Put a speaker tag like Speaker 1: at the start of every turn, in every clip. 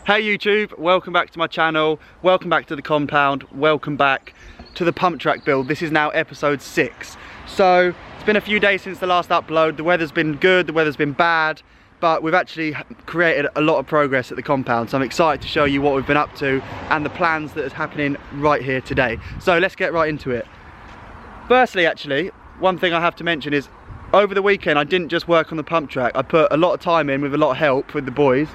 Speaker 1: Hey YouTube, welcome back to my channel, welcome back to the compound, welcome back to the pump track build. This is now episode 6. So it's been a few days since the last upload. The weather's been good, the weather's been bad, but we've actually created a lot of progress at the compound. So I'm excited to show you what we've been up to and the plans that is happening right here today. So let's get right into it. Firstly, actually, one thing I have to mention is over the weekend I didn't just work on the pump track. I put a lot of time in with a lot of help with the boys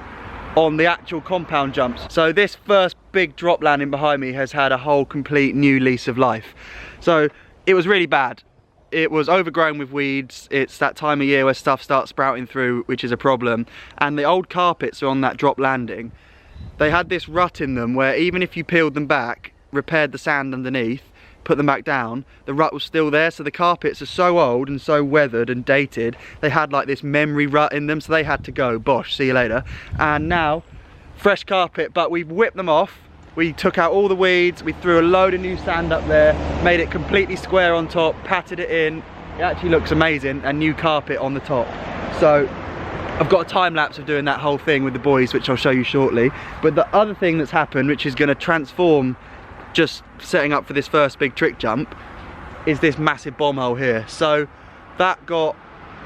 Speaker 1: on the actual compound jumps. So this first big drop landing behind me has had a whole complete new lease of life. So it was really bad. It was overgrown with weeds. It's that time of year where stuff starts sprouting through, which is a problem. And the old carpets are on that drop landing. They had this rut in them where even if you peeled them back, repaired the sand underneath, put them back down, the rut was still there. So the carpets are so old and so weathered and dated, they had like this memory rut in them, so they had to go. Bosh, see you later. And now fresh carpet, but we whipped them off. We took out all the weeds, we threw a load of new sand up there, made it completely square on top, patted it in. It actually looks amazing, and new carpet on the top. So I've got a time lapse of doing that whole thing with the boys, which I'll show you shortly. But the other thing that's happened, which is going to transform just setting up for this first big trick jump, is this massive bomb hole here. So that got,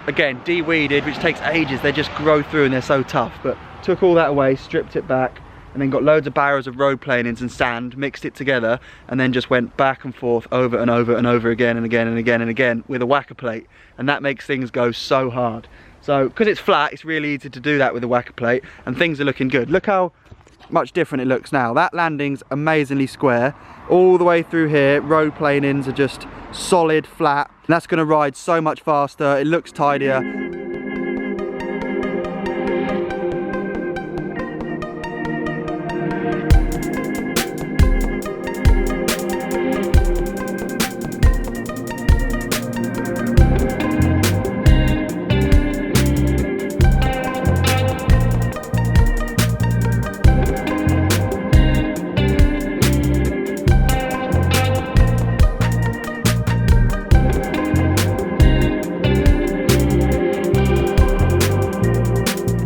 Speaker 1: again, de-weeded, which takes ages. They just grow through and they're so tough. But took all that away, stripped it back, and then got loads of barrels of road planings and sand, mixed it together, and then just went back and forth over and over and over again and again and again and again with a whacker plate. And that makes things go so hard. So because it's flat, it's really easy to do that with a whacker plate, and things are looking good. Look how much different it looks now. That landing's amazingly square. All the way through here, road planings are just solid, flat. And that's gonna ride so much faster. It looks tidier.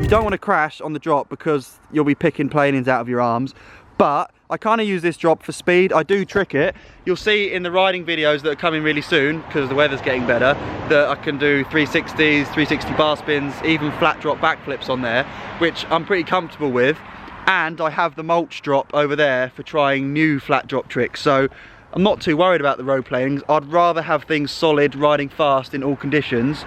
Speaker 1: You don't want to crash on the drop because you'll be picking planings out of your arms, but I kind of use this drop for speed. I do trick it. You'll see in the riding videos that are coming really soon, because the weather's getting better, that I can do 360s, 360 bar spins, even flat drop backflips on there, which I'm pretty comfortable with. And I have the mulch drop over there for trying new flat drop tricks. So I'm not too worried about the road planings. I'd rather have things solid, riding fast in all conditions,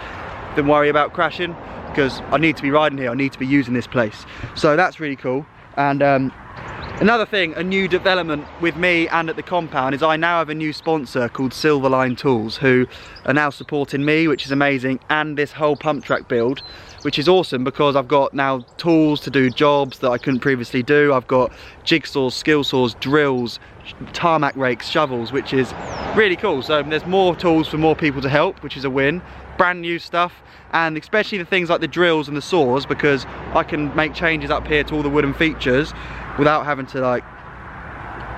Speaker 1: than worry about crashing, because I need to be riding here, I need to be using this place. So that's really cool. And another thing, a new development with me and at the compound, is I now have a new sponsor called Silverline Tools, who are now supporting me, which is amazing, and this whole pump track build, which is awesome because I've got now tools to do jobs that I couldn't previously do. I've got jigsaws, skill saws, drills, tarmac rakes, shovels, which is really cool. So there's more tools for more people to help, which is a win. Brand new stuff, and especially the things like the drills and the saws, because I can make changes up here to all the wooden features without having to like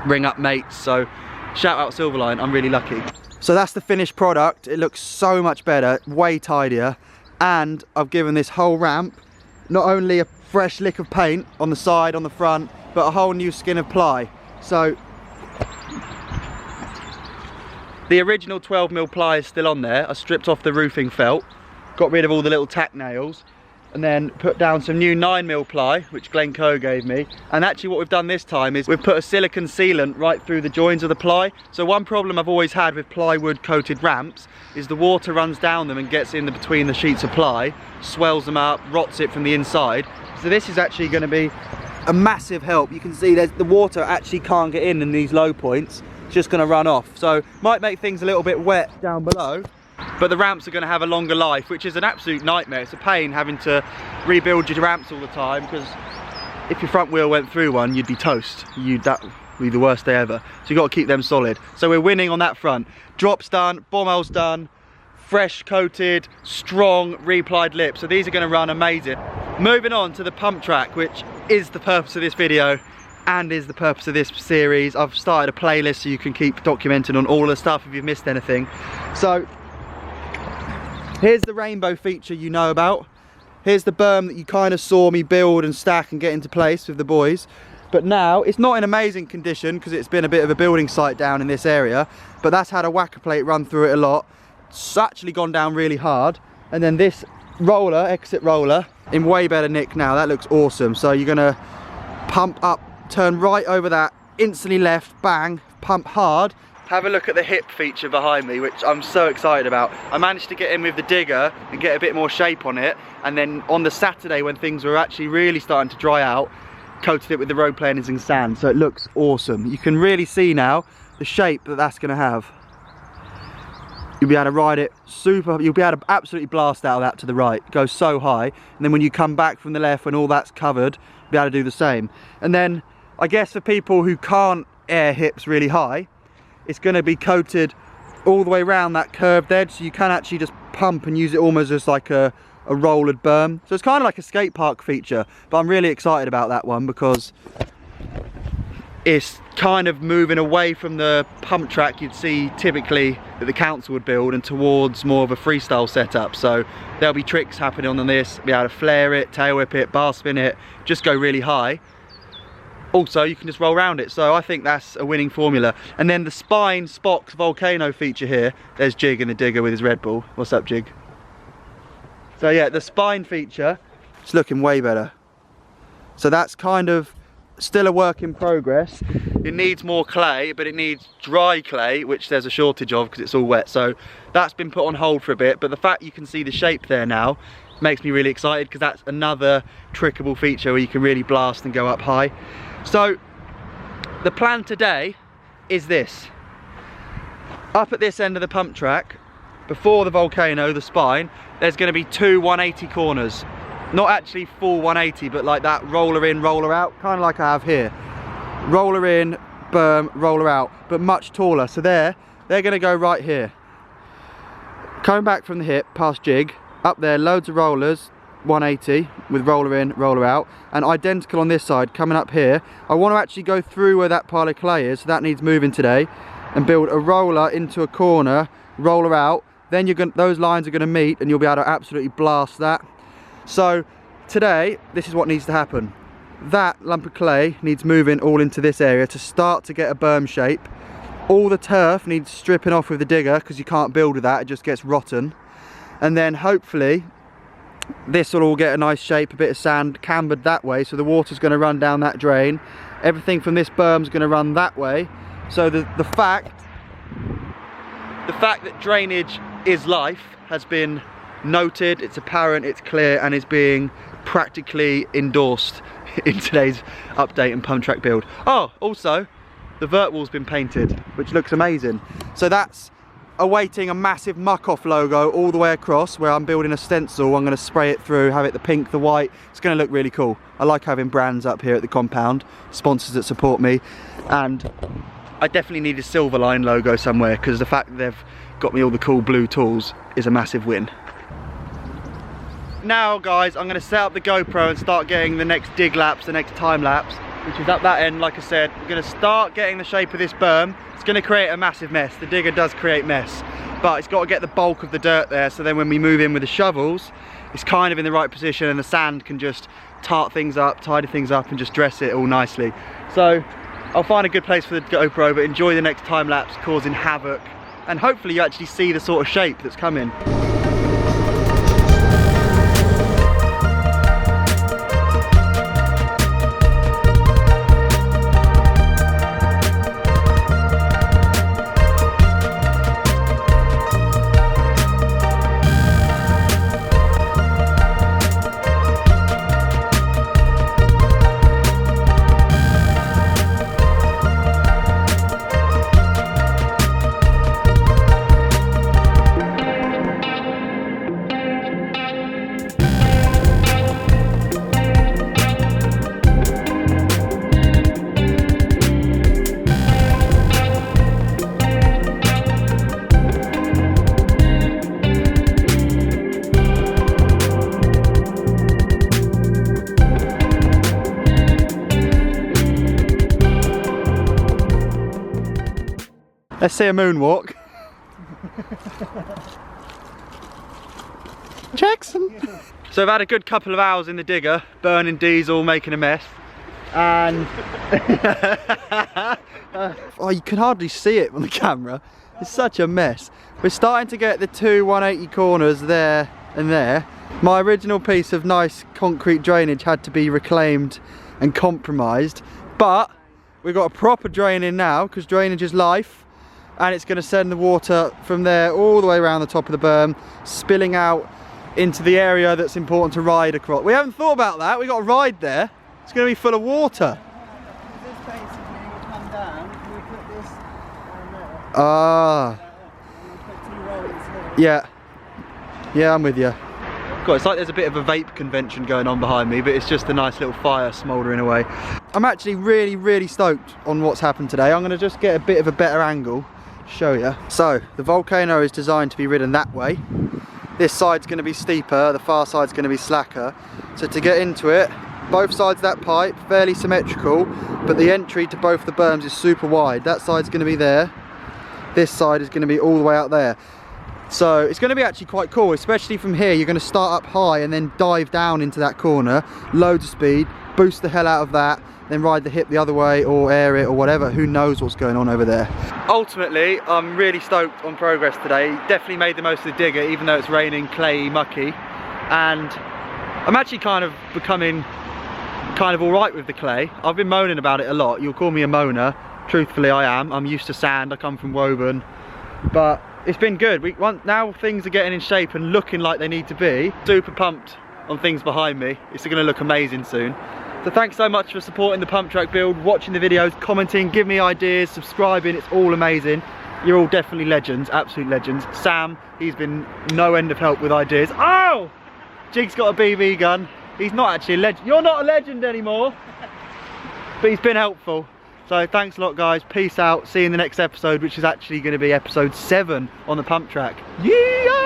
Speaker 1: ring up mates. So shout out Silverline, I'm really lucky. So that's the finished product. It looks so much better, way tidier, and I've given this whole ramp not only a fresh lick of paint on the side, on the front, but a whole new skin of ply. So the original 12mm ply is still on there. I stripped off the roofing felt, got rid of all the little tack nails, and then put down some new 9mm ply, which Glencoe gave me. And actually what we've done this time is we've put a silicone sealant right through the joins of the ply. So one problem I've always had with plywood coated ramps is the water runs down them and gets in between the sheets of ply, swells them up, rots it from the inside. So this is actually going to be a massive help. You can see the water actually can't get in these low points. Just going to run off, so might make things a little bit wet down below, but the ramps are going to have a longer life, which is an absolute nightmare. It's a pain having to rebuild your ramps all the time, because if your front wheel went through one, you'd be toast. That would be the worst day ever. So you've got to keep them solid. So we're winning on that front. Drop's done, bomb hole's done, fresh coated, strong replied lip. So these are going to run amazing. Moving on to the pump track, which is the purpose of this video and is the purpose of this series. I've started a playlist so you can keep documenting on all the stuff if you've missed anything. So here's the rainbow feature you know about. Here's the berm that you kind of saw me build and stack and get into place with the boys. But now, it's not in amazing condition because it's been a bit of a building site down in this area, but that's had a whacker plate run through it a lot. It's actually gone down really hard. And then this roller, exit roller, in way better nick now. That looks awesome. So you're gonna pump up, turn right over that, instantly left, bang, pump hard. Have a look at the hip feature behind me, which I'm so excited about. I managed to get in with the digger and get a bit more shape on it. And then on the Saturday when things were actually really starting to dry out, coated it with the road planers and sand, so it looks awesome. You can really see now the shape that that's going to have. You'll be able to ride it super, you'll be able to absolutely blast out of that to the right, go so high, and then when you come back from the left when all that's covered, you'll be able to do the same. And then I guess for people who can't air hips really high, it's going to be coated all the way around that curved edge, so you can actually just pump and use it almost as like a rollered berm. So it's kind of like a skate park feature, but I'm really excited about that one because it's kind of moving away from the pump track you'd see typically that the council would build and towards more of a freestyle setup. So there'll be tricks happening on this, be able to flare it, tail whip it, bar spin it, just go really high. Also, you can just roll around it, so I think that's a winning formula. And then the spine Spox volcano feature here, there's Jig in the digger with his Red Bull. What's up, Jig? So yeah, the spine feature, it's looking way better. So that's kind of still a work in progress. It needs more clay, but it needs dry clay, which there's a shortage of because it's all wet. So that's been put on hold for a bit, but the fact you can see the shape there now makes me really excited because that's another trickable feature where you can really blast and go up high. So the plan today is this. Up at this end of the pump track, before the volcano, the spine, there's going to be two 180 corners. Not actually full 180, but like that roller in, roller out, kind of like I have here. Roller in, berm, roller out, but much taller. So they're going to go right here. Coming back from the hip, past Jig, up there, loads of rollers, 180 with roller in, roller out, and identical on this side, coming up here. I want to actually go through where that pile of clay is, so that needs moving today, and build a roller into a corner, roller out. Then those lines are going to meet and you'll be able to absolutely blast that. So today, this is what needs to happen. That lump of clay needs moving all into this area to start to get a berm shape. All the turf needs stripping off with the digger because you can't build with that, it just gets rotten. And then hopefully this will all get a nice shape, a bit of sand cambered that way, so the water's going to run down that drain. Everything from this berm's going to run that way. So the fact that drainage is life has been noted, it's apparent, it's clear, and is being practically endorsed in today's update and pump track build. Oh, also, the vert wall's been painted, which looks amazing. So that's awaiting a massive muck-off logo all the way across where I'm building a stencil. I'm going to spray it through, have it the pink, the white. It's going to look really cool. I like having brands up here at the compound, sponsors that support me, and I definitely need a silver line logo somewhere because the fact that they've got me all the cool blue tools is a massive win. Now guys, I'm going to set up the GoPro and start getting the next dig laps, the next time lapse, which is up that end. Like I said, we're going to start getting the shape of this berm. It's going to create a massive mess. The digger does create mess, but it's got to get the bulk of the dirt there, so then when we move in with the shovels, it's kind of in the right position and the sand can just tart things up, tidy things up and just dress it all nicely. So I'll find a good place for the GoPro, but enjoy the next time lapse causing havoc, and hopefully you actually see the sort of shape that's coming. Let's see a moonwalk. Jackson! So I've had a good couple of hours in the digger, burning diesel, making a mess. And oh, you can hardly see it on the camera. It's such a mess. We're starting to get the two 180 corners there and there. My original piece of nice concrete drainage had to be reclaimed and compromised, but we've got a proper drain in now, because drainage is life, and it's going to send the water from there all the way around the top of the berm, spilling out into the area that's important to ride across. We haven't thought about that. We've got to ride there. It's going to be full of water.
Speaker 2: This basically will come down. We put this down there.
Speaker 1: Ah.
Speaker 2: And we put 2 rollers here.
Speaker 1: Yeah. Yeah, I'm with you. God, it's like there's a bit of a vape convention going on behind me, but it's just a nice little fire smouldering away. I'm actually really stoked on what's happened today. I'm going to just get a bit of a better angle to show you. So, the volcano is designed to be ridden that way. This side's going to be steeper, the far side's going to be slacker. So to get into it, both sides of that pipe, fairly symmetrical, but the entry to both the berms is super wide. That side's going to be there. This side is going to be all the way out there. So it's going to be actually quite cool, especially from here. You're going to start up high and then dive down into that corner, loads of speed, boost the hell out of that, then ride the hip the other way or air it or whatever. Who knows what's going on over there. Ultimately, I'm really stoked on progress today. Definitely made the most of the digger, even though it's raining, clayey, mucky. And I'm actually kind of becoming all right with the clay. I've been moaning about it a lot. You'll call me a moaner. Truthfully, I am. I'm used to sand. I come from Woburn. But it's been good. Now things are getting in shape and looking like they need to be. Super pumped on things behind me. It's going to look amazing soon. So thanks so much for supporting the pump track build, watching the videos, commenting, giving me ideas, subscribing. It's all amazing. You're all definitely legends, absolute legends. Sam, he's been no end of help with ideas. Oh! Jig's got a BB gun. He's not actually a legend. You're not a legend anymore. But he's been helpful. So thanks a lot, guys. Peace out. See you in the next episode, which is actually going to be episode 7 on the pump track. Yeah!